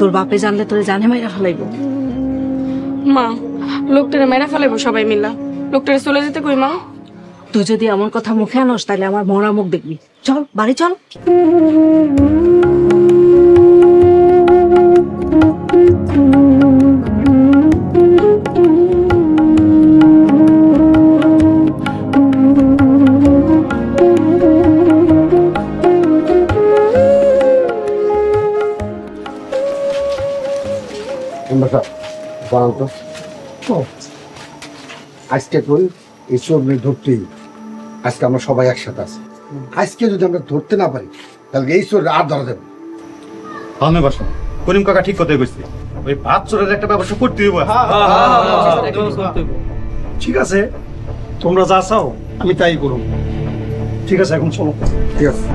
তোর বাপে জানলে তোরে জানে মাইরা ফেলাইব। মা, লোকটারে মেরা ফেলাইবো সবাই মিলা। লোকটারে চলে যেতে কই মা। তুই যদি এমন কথা মুখে আনস তাহলে আমার মরা মুখ দেখবি। চল বাড়ি চল। আজকে তুই এই চোর নিয়ে ধরতেই, আজকে আমরা সবাই একসাথে আছি। আজকে যদি আমরা ধরতে না পারি তাহলে এই চোর আর ধরা যাবে। আমি বাসা করিম কাকা ঠিক কথাই কইছে, ওই ভাত চোরের একটা ব্যবস্থা করতে হইব। ঠিক আছে, তোমরা যা চাও আমি তাই করব। ঠিক আছে, এখন চলো। ঠিক আছে।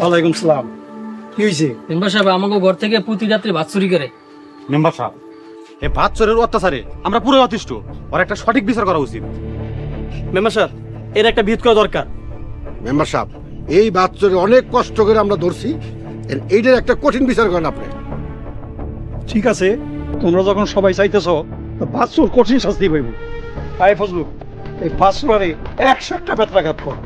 ওয়ালাইকুম সালাম। কি হয়েছে? মেম্বার সাহেব, আমাকে ঘর থেকে প্রতি রাত্রে ভাত চুরি করে। মেম্বার সাহেব, এই ভাত চোরের অত্যাচারে আমরা পুরো অতিষ্ঠ, ওর একটা সঠিক বিচার করা উচিত। মেম্বার সাহেব, এর একটা ভিত করা দরকার। মেম্বার সাহেব, এই বাচ্চারে অনেক কষ্ট করে আমরা ধরছি, এইটার একটা কঠিন বিচার করেন আপনি। ঠিক আছে, তোমরা যখন সবাই চাইতেছ বাচ্চুর কঠিন শাস্তি পাইব। আয় ফজলু, এই বাচ্চুরারে 100টা বেত্রাঘাত কর।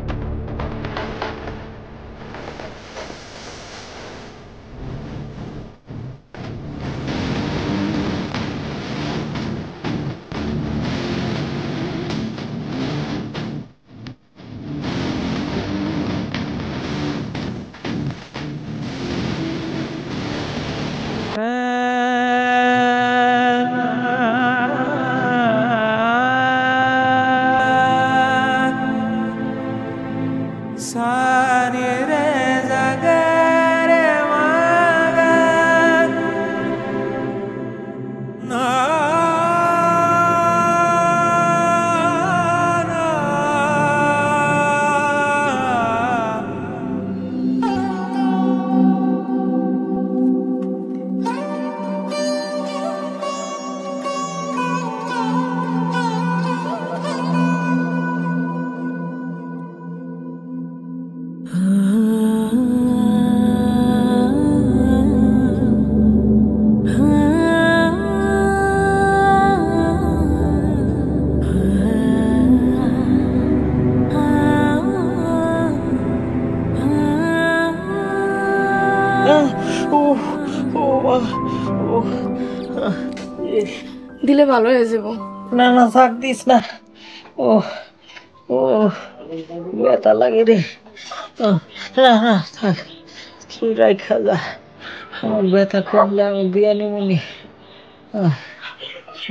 দিলে ভালো হয়ে যাব। না না, থাক, দিস না। ও ও ব্যথা লাগে রে। না না, থাক, তুই রাইখা যা। আমার ব্যথা কমলে আমি বিয়ে নিমুনি।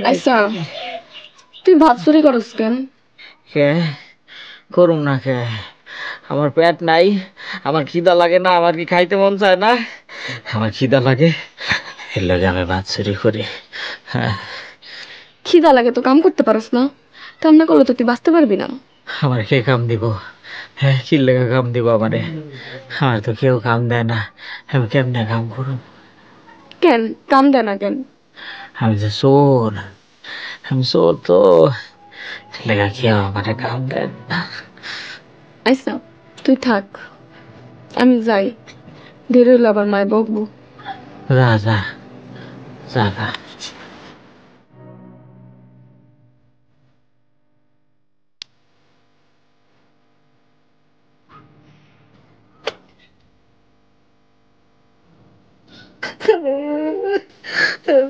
আচ্ছা, তুই ভাত চুরি করস কেন? কে করুম না? কে আমার পেট নাই? আমার খিদা লাগে না? আমার কি খাইতে মন চায় না? আমার খিদা লাগে, এর লাগে আমি ভাত চুরি করি। হ্যাঁ, খিদা লাগে তো কাম করতে পারস না? কাম না করলে তো তুই বাঁচতে পারবি না। আমার কে কাম দিব? হ্যাঁ, কি লেগে কাম দিব আমারে? আমার তো কেউ কাম দেয় না, আমি কেমনে কাম করুম? কেন কাম দেয় না কেন? আমি যে চোর, আমি চোর তো, লেগা কেউ আমারে কাম দেয় না। আচ্ছা, তুই থাক, আমি যাই। দেরি হইলে আবার মায় বকবো। যা যা যা যা।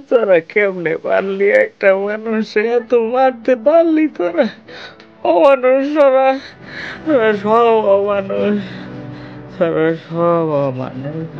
তোরা কেমনে পারলি? একটা মানুষ এত মারতে পারলি তোরা? অমানুষ সারা, সব অমানুষ, সারা সব অমানুষ।